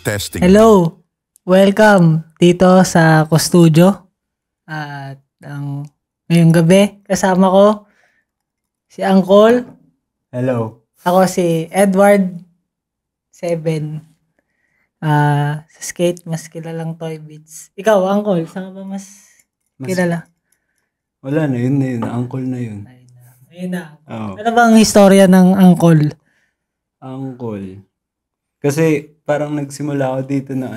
Testing. Hello! Welcome dito sa Studio. At ngayong gabi, kasama ko si Angkol. Hello. Ako si Edward 7. Sa skate, mas kilalang Toy Beats. Ikaw, Angkol, saan ka ba mas kilala? Wala na, yun na yun. Angkol na yun. Ayun na. Oo. Ano bang istorya ng Angkol? Angkol. Kasi parang nagsimula ako dito na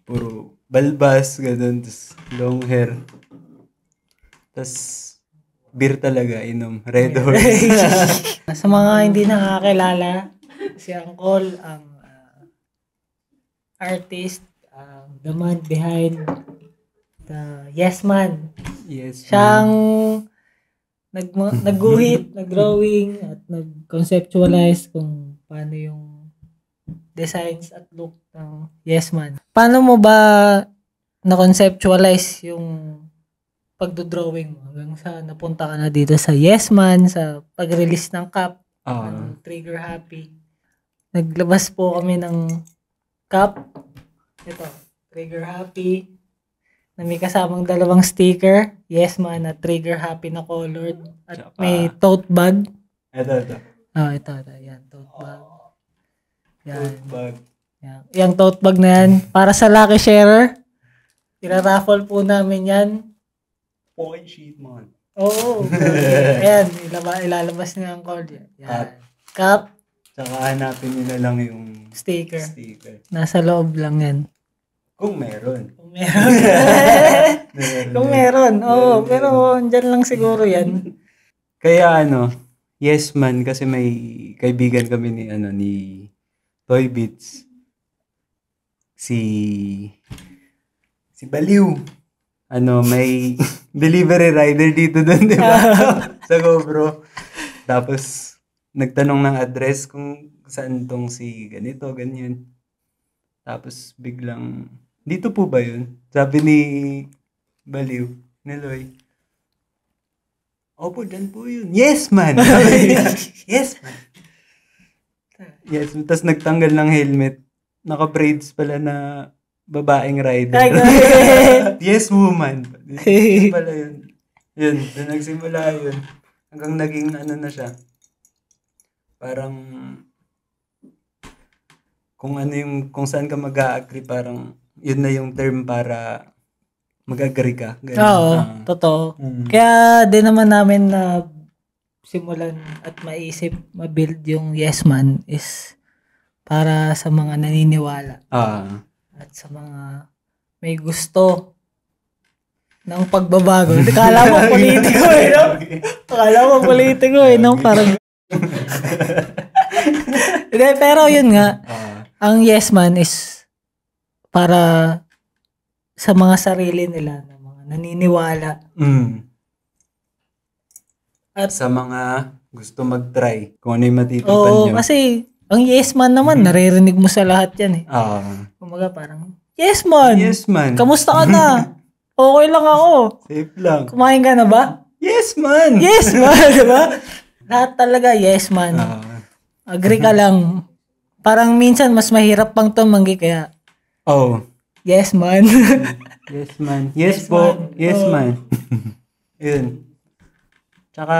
puro balbas, ganun, tas long hair. Tas beer talaga, inom. Red Horse. Sa mga hindi nakakilala, si Angkol ang artist, the man behind the Yes Man. Yes. Siyang nagguhit, nag-drawing, at nag-conceptualize kung paano yung designs at look ng Yes Man. Paano mo ba na-conceptualize yung pagdodrawing mo hanggang sa napunta ka na dito sa Yes Man, sa pag-release ng cup, ng Trigger Happy? Naglabas po kami ng cup. Ito, Trigger Happy, na may kasamang dalawang sticker. Yes Man at Trigger Happy na colored. At may tote bag. Ito. Ito. Yan, tote bag. Yan. Tote bag. Yan. Yung tote bag na yan, para sa lucky sharer. Ira-raffle po namin yan. Pocket sheet, man. Oo. Ayan, ilalabas niya ang code. Yan. Cup. Tsaka hanapin nyo na lang yung Sticker. sticker. Nasa loob lang yan. Kung meron. Kung meron. Oo, pero dyan lang siguro yan. Kaya Yes Man, kasi may kaibigan kami ni Toy Beats. Si Baliw. May delivery rider dito doon, di ba? Sa GoPro. Tapos, nagtanong ng address kung saan tong si ganito, ganyan. Tapos, biglang, dito po ba yun? Sabi ni Baliw, ni Loy. Opo, dyan po yun. Yes, man! Yes, man! Yes, tapos nagtanggal ng helmet. Naka-braids pala na babaeng rider. Yes, woman. Yun pala yun. Yun, doon nagsimula yun. Hanggang naging na siya. Parang, kung saan ka mag-a-agree, parang, yun na yung term para mag-agree ka. Ganun. Oo, totoo. Kaya din naman namin na simulan at maisip, mabuild yung Yes Man is para sa mga naniniwala. At sa mga may gusto ng pagbabago. Kala mo politiko no? Kala mo politiko no? Parang hindi, pero yun nga, ang Yes Man is para sa mga sarili nila, ng mga naniniwala. At sa mga gusto mag-try, kung ano yung matitipan nyo. Oo, kasi ang Yes Man naman, naririnig mo sa lahat yan eh. Kumaga parang, Yes Man! Yes, man. Kamusta ka na? Okay lang ako. Safe lang. Kumain ka na ba? Yes, man! Yes Man! Diba? Lahat talaga, Yes Man. Agree ka lang. Parang minsan mas mahirap pang tumanggi kaya, Yes Man. Yes, man. Yes, po. Man. Yes, man. Yun. Tsaka,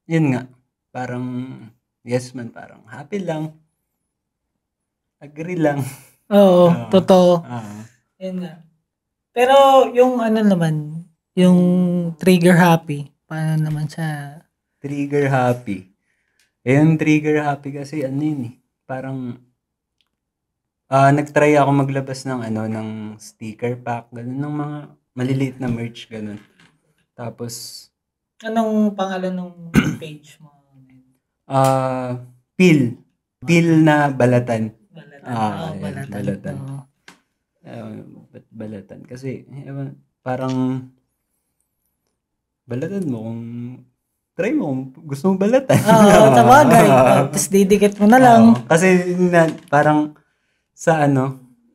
yun nga. Parang, yes, man. Parang happy lang. Agree lang. Oo, totoo. Yun nga. Pero, yung naman, yung Trigger Happy, paano naman siya? Trigger Happy. Yung Trigger Happy kasi, yun parang, nagtry ako maglabas ng sticker pack, ganun, ng mga maliliit na merch, ganun. Tapos, anong pangalan ng page mo? Peel na balatan. Balatan. Balatan. Kasi, parang, balatan mo kung try mo kung gusto mo balatan. Tabagay. Tapos didikit mo na lang. Kasi, parang, sa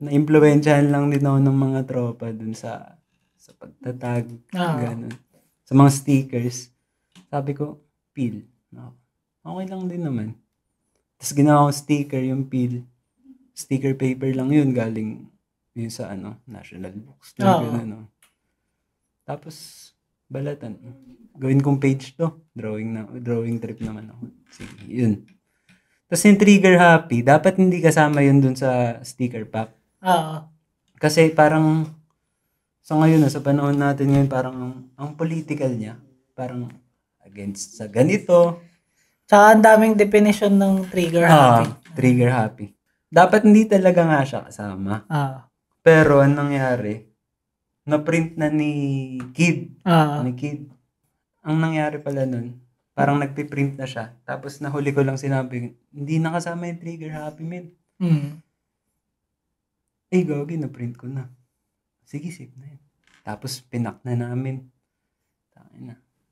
na-impluwensyahan lang din ako ng mga tropa dun sa pagtatag, ganun. Sa mga stickers. Sabi ko, Peel. Okay lang din naman. Tapos ginawa ko sticker yung Peel. sticker paper lang yun, galing yun sa National Books. Ganun. Tapos, balatan. Gawin kong page to. Drawing trip naman ako. Sige, yun. Tapos yung trigger happy, dapat hindi kasama yun dun sa sticker pack. Kasi parang, sa ngayon, sa panahon natin ngayon, parang ang political niya, parang against sa ganito. Tsaka ang daming definition ng trigger happy. Trigger happy. Dapat hindi talaga nga siya kasama. Pero ang nangyari, na-print na ni Kid. Ang nangyari pala nun, parang nagpiprint na siya. Tapos nahuli ko lang sinabi, hindi nakasama yung trigger happy, men. Gagi, na-print ko na. Sige, save na yun. Tapos pinak na namin.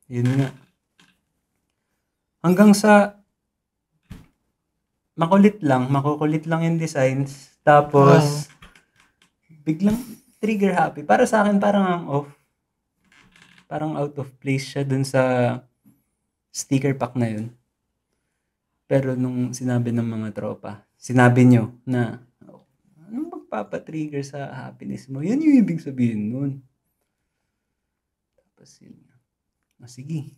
Yun nga. Hanggang sa makukulit lang yung designs. Tapos biglang trigger happy. Para sa akin, parang ang off. Parang out of place siya dun sa sticker pack na yun. Pero nung sinabi ng mga tropa, sinabi nyo na, anong magpapatrigger sa happiness mo? Yan yung ibig sabihin nun. Tapos yun. Sige.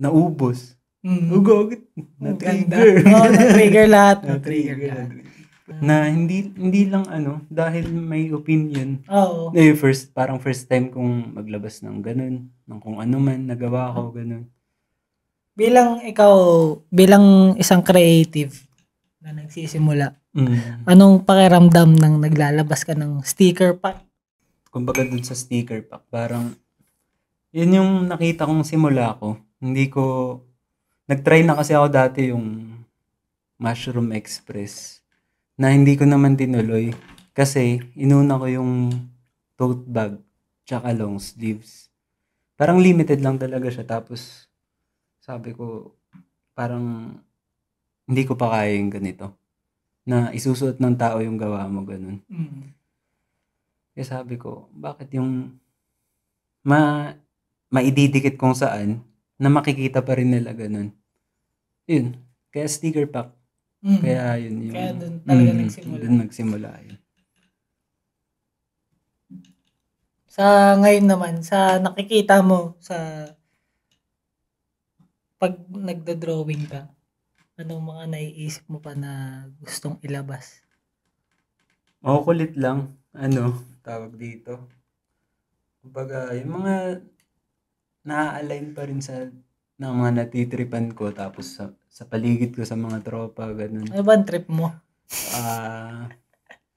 Naubos. Gagit. Na-trigger. Na-trigger lahat. Na hindi lang dahil may opinion. Parang first time kong maglabas ng ganun, ng kung ano man nagawa ko, ganun. Bilang isang creative na nagsisimula, anong pakiramdam ng naglalabas ka ng sticker pack? Kumbaga dun sa sticker pack, parang yun yung nakita kong simula ko. Nag-try na kasi ako dati yung Mushroom Express na hindi ko naman tinuloy kasi inuna ko yung tote bag tsaka long sleeves. Parang limited lang talaga siya. Tapos sabi ko parang hindi ko pa kaya yung ganito na isusuot ng tao yung gawa mo, ganun. Kaya sabi ko, bakit yung maididikit kung saan na makikita pa rin nila ganun. Yun. Kaya sticker pack. Kaya yun yung... Kaya dun talaga nagsimula. Dun nagsimula yun. Sa ngayon naman, sa nakikita mo sa pag nagdo-drawing ka, anong mga naiisip mo pa na gustong ilabas? Kulit lang. Tawag dito. Kumbaga, yung mga na-align pa rin ng mga natitripan ko, tapos sa paligid ko sa mga tropa, ganun. Ano ba ang trip mo?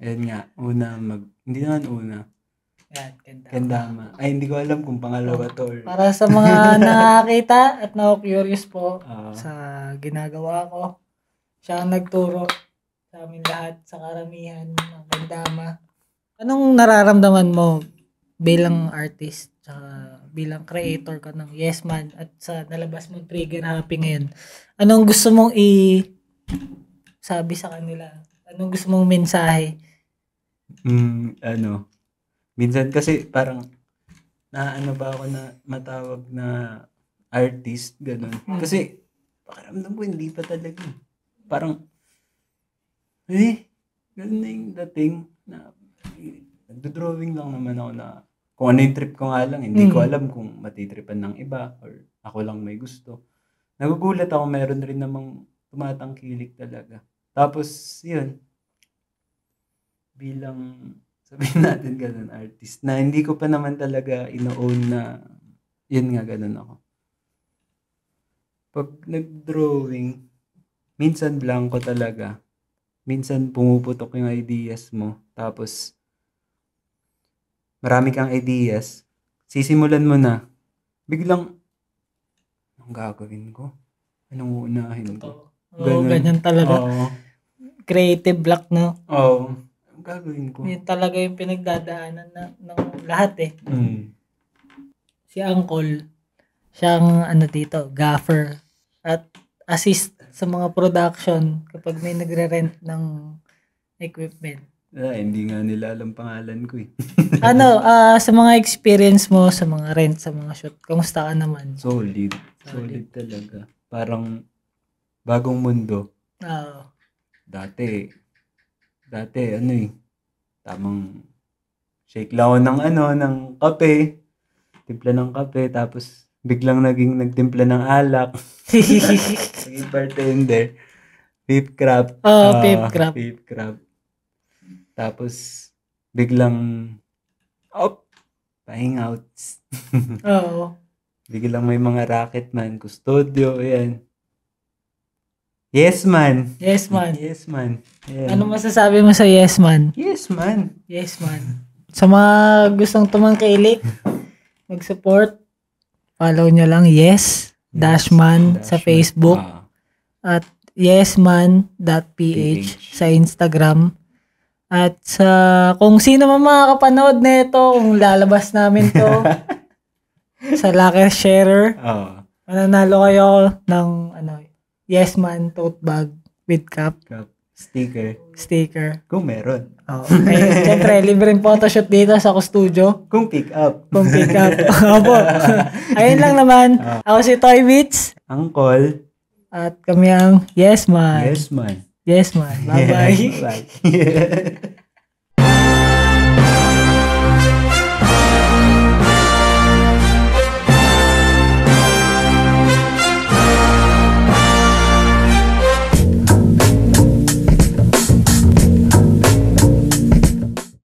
Ayun nga, hindi naman una. Kendama. Ay, hindi ko alam kung pangalawa to. Para sa mga nakakita at na-curious po sa ginagawa ko, siya ang nagturo sa amin lahat, sa karamihan ng Kendama. Anong nararamdaman mo bilang artist, tsaka bilang creator ka ng Yes Man at sa nalabas mong trigger happy ngayon? Anong gusto mong sabi sa kanila? Anong gusto mong mensahe? Minsan kasi parang ba ako na matawag na artist, ganun. Kasi pakiramdam ko hindi pa talaga. Parang ganun na yung dating na nagdo-drawing lang naman ako na kung ano yung trip ko nga lang, hindi ko alam kung matitripan ng iba or ako lang may gusto. Nagugulat ako, meron rin namang tumatangkilik talaga. Tapos, yun, bilang, sabihin natin ganun, artist, na hindi ko pa naman talaga ino-own na, yun nga, ganun ako. Pag nag-drawing, minsan blanco talaga. Minsan pumuputok yung ideas mo. Tapos, marami kang ideas, sisimulan mo na, biglang, anong gagawin ko? Anong uunahin ko? Ganyan talaga. Creative block, no? Anong gagawin ko? Yun talaga yung pinagdadaanan ng lahat Si Uncle, siyang dito, gaffer, at assist sa mga production kapag may nagre-rent ng equipment. Hindi nga nila alam pangalan ko . Sa mga experience mo, sa mga rent, sa mga shoot, kamusta ka naman? Solid talaga. Parang bagong mundo. Oo. Dati, Dati, tamang shake lang ako ng kape. Timpla ng kape, tapos biglang nagtimpla ng alak. Naging bartender. Beef crab. Beef crab. Beef crab. Tapos, biglang, pahingouts. Oo. Biglang may mga racket man, custodio, ayan. Yes, man. Yes, man. Yes, man. Ayan. Ano masasabi mo sa yes, man? Yes, man. Yes, man. Sa mga gustong tumangkilik, mag-support, follow nyo lang yes-man sa Facebook at yesman.ph sa Instagram. At kung sino man makakapanood nito, kung lalabas namin to sa Lucky Sharer, mananalo kayo ng Yes Man tote bag with cup. Sticker. Kung meron. Siyempre, libreng photoshoot dito sa studio. Kung pick up. Opo. Ayun lang naman. Ako si Toy Beats. Angkol. At kami ang Yes Man. Yes, man. Yes Man. Bye-bye. Bye.